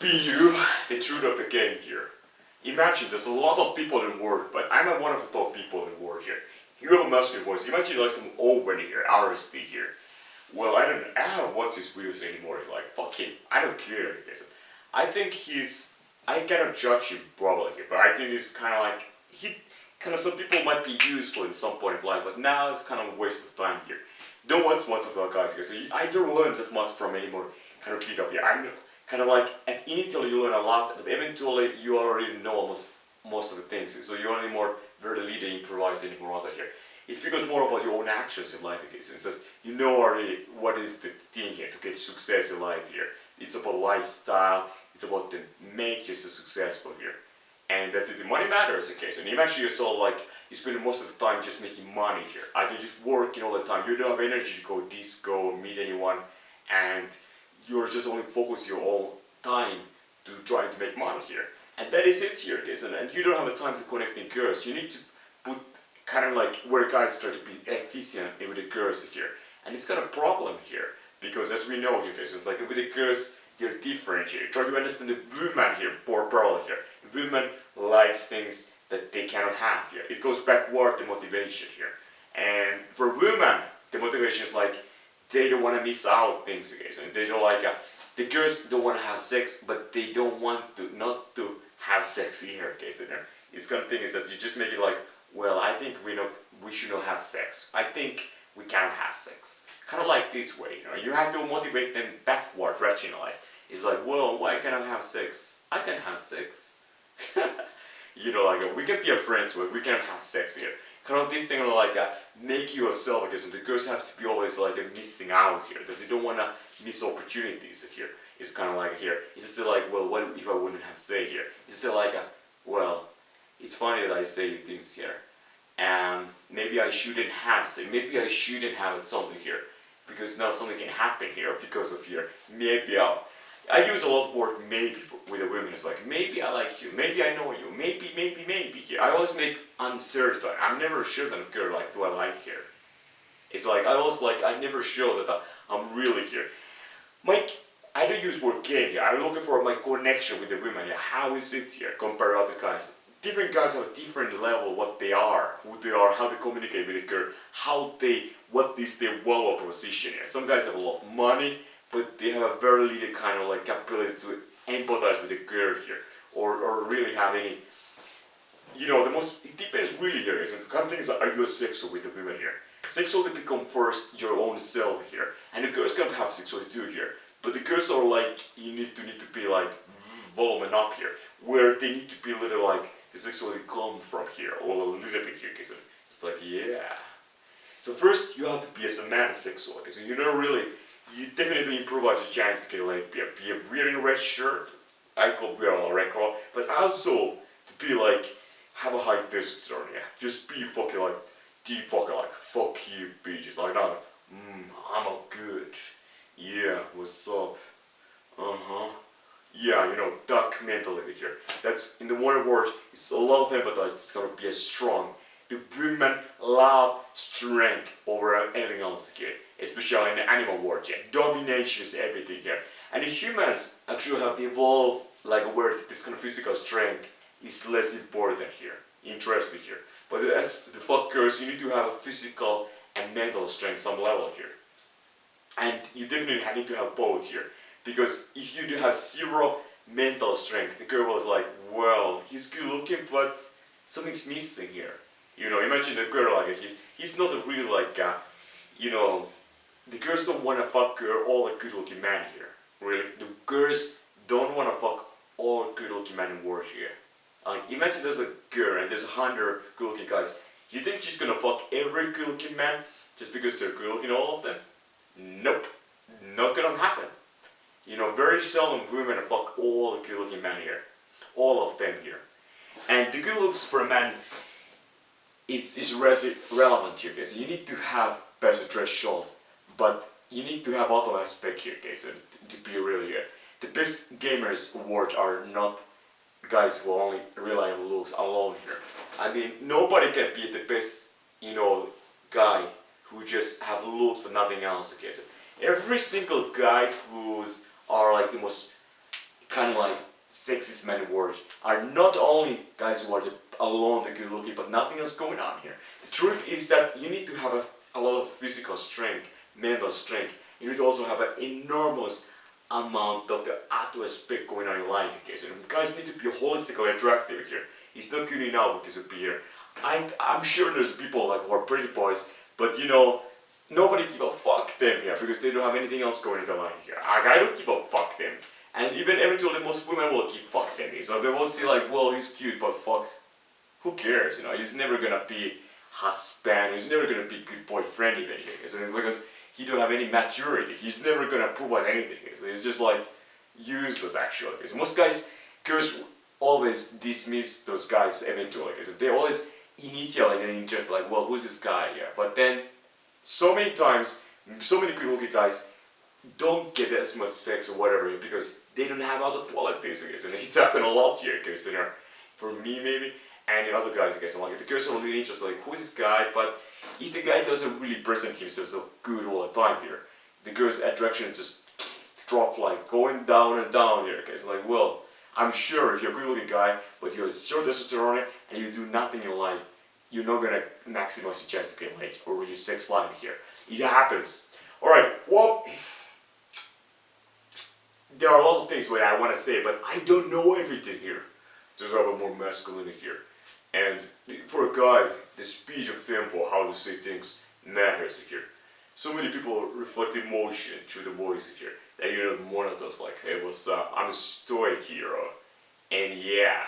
PU, the truth of the game here. Imagine there's a lot of people in the world, but I'm one of the top people in the world here. You have a masculine voice. Imagine like some old one here, RSD here. Well, I don't watch his videos anymore. Like, fuck him. I don't care. I think I cannot judge him probably here, but I think he's kind of like, some people might be useful in some point of life, but now it's kind of a waste of time here. Don't watch much of that guys, because I don't learn that much from anymore kind of pick up here. I'm kind of like, initially you learn a lot, but eventually you already know almost most of the things, so you're only more very little improvise anymore out here. It's because more about your own actions in life, I guess. It's just, you know already what is the thing here to get success in life here. It's about lifestyle, it's about to make you so successful here. And that's it, the money matters, okay? So imagine yourself like, you spend most of the time just making money here. Either just working all the time, you don't have energy to go disco, meet anyone, and you're just only focus your own time to try to make money here. And that is it here, guys. And you don't have the time to connect with girls. You need to put kind of like where guys try to be efficient with the girls here. And it's got a problem here. Because as we know here, guys, like with the girls, they're different here. Try to understand the woman here, poor pearl here. Women likes things that they cannot have here. It goes backward the motivation here. And for women, the motivation is like they don't want to miss out things, guys. And they don't like the girls don't want to have sex, but they don't want to not to have sex here, guys. It's kind of thing is that you just make it like, well, I think we should not have sex. I think we cannot have sex. Kind of like this way, you have to motivate them backward, rationalize. It's like, well, why can't I have sex? I can have sex. We can be friends, but we can have sex here. Kind of this thing like make yourself, because the girls have to be always like missing out here, that they don't want to miss opportunities here. It's kind of like here, it's just like, well, what if I wouldn't have say here? It's just like, well, it's funny that I say things here. Maybe I shouldn't have say, maybe I shouldn't have something here, because now something can happen here because of here. Maybe I use a lot of word maybe with the women. It's like, maybe I like you, maybe I know you, maybe here. I always make uncertain. I'm never sure that a girl like, do I like her? It's like, I never show that I'm really here. I don't use word game here. I'm looking for my connection with the women here. How is it here compared to other guys? Different guys have a different level, what they are, who they are, how they communicate with a girl, what is their value proposition here. Some guys have a lot of money, but they have a very little kind of like ability to empathize with the girl here, or really have any, it depends really here. So the kind of thing is, are you a sexual with the women here? Sexuality become first your own self here, and the girls can have sexuality too here, but the girls are like, you need to be like, volume up here, where they need to be a little like, the sexuality come from here, or a little bit here, because it's like, yeah. So first, you have to be as a man sexual, because you definitely improvise a chance to get like, be wearing a red shirt, I call wear a red collar, but also to be like, have a high testosterone, yeah. Just be fucking like, deep fucking like, fuck you bitches, like that, I'm a good, yeah, what's up, yeah, duck mentality here. That's, in the one word, it's a lot of empathize, it's gonna be as strong. The women love strength over anything else here, especially in the animal world here. Domination is everything here. And the humans actually have evolved like where this kind of physical strength is less important here, interesting here. But as the fuckers, you need to have a physical and mental strength some level here. And you definitely need to have both here. Because if you do have zero mental strength, the girl was like, well, he's good looking, but something's missing here. Imagine the girl like, he's not a really like, the girls don't want to fuck all the good looking men here. Really, the girls don't want to fuck all good looking men in the world here. Like, imagine there's a girl and there's 100 good looking guys. You think she's gonna fuck every good looking man just because they're good looking, all of them? Nope, not gonna happen. Very seldom women fuck all the good looking men here. All of them here. And the good looks for a man is relevant here, guys. You need to have best threshold, but you need to have other aspect here, guys, to be really here. The best gamers award are not guys who only rely on looks alone here. I mean, nobody can be the best, guy who just have looks but nothing else, okay? So every single guy who's are like the most kind of like sexist men in world are not only guys who are alone, the good looking, but nothing else going on here. The truth is that you need to have a lot of physical strength, mental strength. You need to also have an enormous amount of the other aspect going on in life. Okay? So guys need to be holistically attractive here. It's not good enough because of here. I'm sure there's people like who are pretty boys, but you know, nobody give a fuck them here because they don't have anything else going in their life here. I don't give a fuck them. And even eventually most women will keep fuck them. So they will say like, well, he's cute, but fuck, who cares? You know, he's never gonna be husband, he's never gonna be good boyfriend even here. So because he don't have any maturity, he's never gonna provide anything. So he's just like useless actually. So most girls always dismiss those guys eventually. So they always initially an interest like, well, who's this guy here? But then so many times, so many good looking guys don't get as much sex or whatever because they don't have other qualities, I guess. And it's happened a lot here, because you know, for me maybe, and the other guys, I guess. And like the girls are really interested, like, who is this guy? But if the guy doesn't really present himself so good all the time here, the girl's attraction just drop like going down and down here, okay? So like, well, I'm sure if you're a good looking guy, but you're short testosterone and you do nothing in your life, you're not gonna maximize your chance to get laid or your sex life here. It happens. Alright, well, there are a lot of things what I want to say, but I don't know everything here. Just have a more masculine here. And for a guy, the speed of tempo, how to say things, matters here. So many people reflect emotion through the voice here. That you know, monotonous, like, hey, what's up? I'm a stoic hero. And yeah,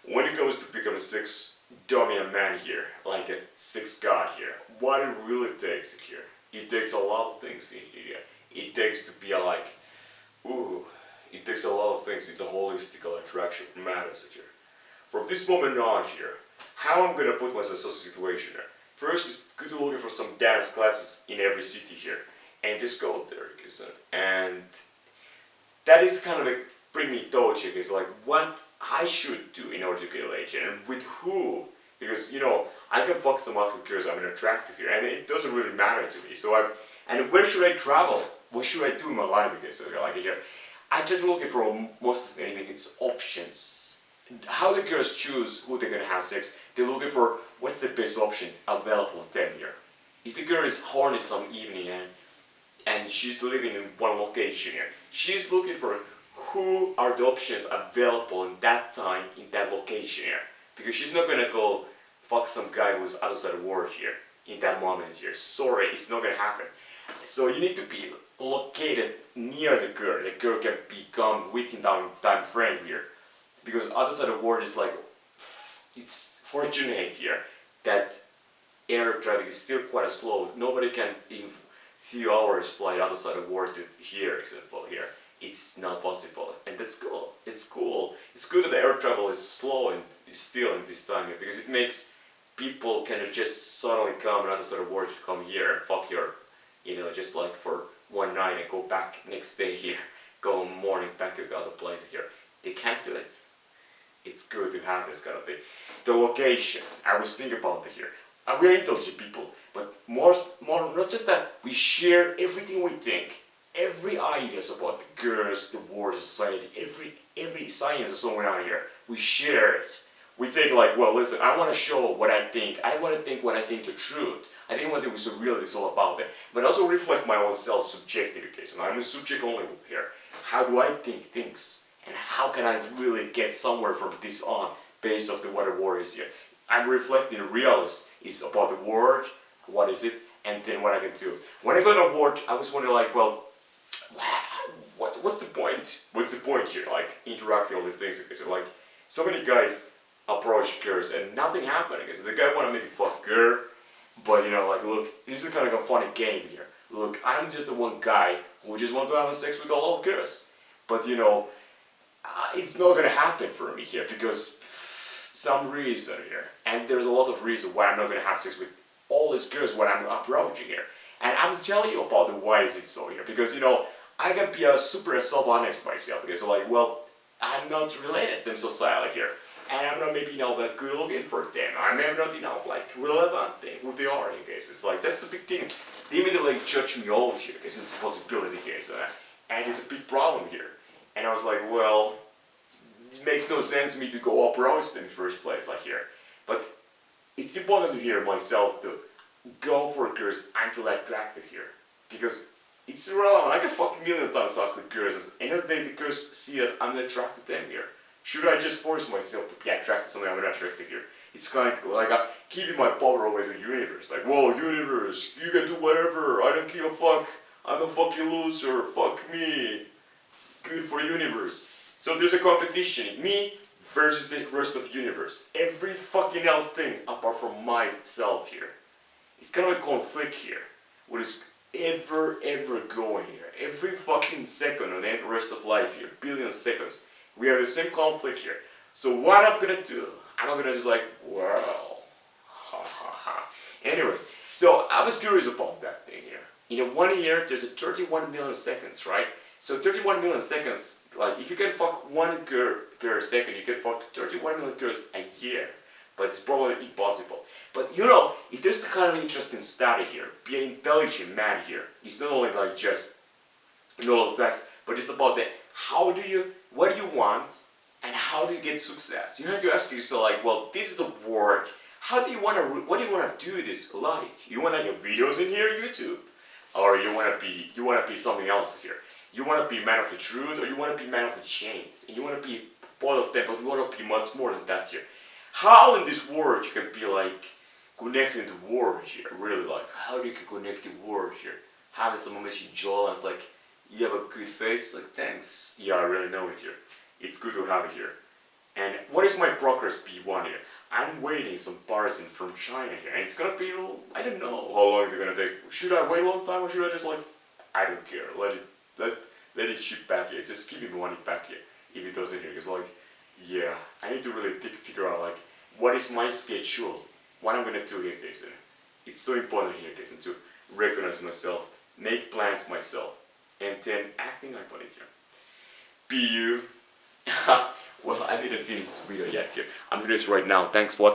when it comes to become a sex dominant man here, like a sex god here, what it really takes here, it takes a lot of things in here. It takes to be like, it takes a lot of things. It's a holistic attraction matters here. From this moment on here, how I'm gonna put myself in such a situation here. First is good to look for some dance classes in every city here, and just go there, and that is kind of like bring me thought here, because like what I should do in order to get laid here, and with who, because you know I can fuck some ugly girls I'm attractive here, and it doesn't really matter to me. So and where should I travel? What should I do in my life? Because like here, I try to look for most of anything. It's options. How the girls choose who they're gonna have sex. They're looking for what's the best option available to them here. If the girl is horny some evening and she's living in one location here, she's looking for who are the options available in that time in that location here. Because she's not gonna go fuck some guy who's other side of the world here in that moment here. Sorry, it's not gonna happen. So you need to be located near the girl. The girl can become within time frame here, because other side of the world is like, it's fortunate here that air traffic is still quite slow. Nobody can in few hours fly other side of the world to here, example here. It's not possible, and that's cool. It's cool. It's good that the air travel is slow and still in this time here, because it makes people kind of just suddenly come another side of the world to come here and fuck your, you know, just like for one night and go back next day here, go morning back to the other place here. They can't do it. It's good to have this kind of thing. The location, I was thinking about it here. We're intelligent people, but more not just that, we share everything we think, every ideas about the girls, the world, the society, every science that's going on here, we share it. We think like, well, listen, I want to show what I think. I want to think what I think the truth. I think what it was really is all about it. But also reflect my own self subjective case. And I'm a subject only here. How do I think things? And how can I really get somewhere from this on based off the what the war is here? I'm reflecting realist is about the word, what is it, and then what I can do. When I got on board, I was wondering like, well, what's the point? What's the point here? Like interacting all these things. So like so many guys approach girls and nothing happening. So the guy wanna maybe fuck girl, but you know, like look, this is kind of a funny game here. Look, I'm just the one guy who just want to have sex with all girls. But you know, it's not gonna happen for me here because some reason here, and there's a lot of reasons why I'm not gonna have sex with all these girls when I'm approaching here. And I'm telling you about the why is it so here, because you know, I can be a super self-honest myself, because like, well, I'm not related to them society here, and I'm not maybe you know that good looking for them. I'm not you know like relevant thing who they are in case. It's like that's a big thing. They immediately judge me out here because it's a possibility here, so, and it's a big problem here. And I was like, well, it makes no sense to me to go approach in the first place, like here. But it's important to hear myself to go for girls I feel attracted here. Because it's irrelevant. I can fuck a million times talk with girls. At the end of the day, the girls see that I'm attracted to them here. Should I just force myself to be attracted to something I'm not attracted here? It's kind of like keeping my power away to the universe. Like, whoa, universe, you can do whatever. I don't give a fuck. I'm a fucking loser. Fuck me. Good for universe. So there's a competition. Me versus the rest of the universe. Every fucking else thing apart from myself here. It's kind of a conflict here. What is ever going here? Every fucking second of the rest of life here. Billion seconds. We have the same conflict here. So what I'm gonna do? I'm not gonna just like, well, ha ha ha. Anyways, so I was curious about that thing here. In 1 year, there's a 31 million seconds, right? So 31 million seconds, like if you can fuck one girl per second, you can fuck 31 million girls a year. But it's probably impossible. But you know, if there's a kind of interesting study here, be an intelligent man here, it's not only like just know the facts, but it's about that. What do you want, and how do you get success? You have to ask yourself like, well, this is the work. What do you want to do with this life? You want to get videos in here, YouTube, or you want to be something else here. You want to be man of the truth, or you want to be man of the chains, and you want to be both of them, but you want to be much more than that here. How in this world you can be like connecting the world here, really like, how do you can connect the world here? Having someone with your jaw and it's like, you have a good face, like thanks. Yeah, I really know it here. It's good to have it here. And what is my progress P1 here? I'm waiting some parson from China here, and it's gonna be, I don't know how long they're gonna take. Should I wait a long time or should I just like, I don't care, let it ship back here, just give me money back here if it doesn't here, because like, yeah, I need to really figure out like, what is my schedule, what I'm gonna do here, Jason. It's so important here, Jason, to recognize myself, make plans myself, and then acting upon it here. PU. Well, I didn't finish this video yet here. I'm doing this right now. Thanks for watching.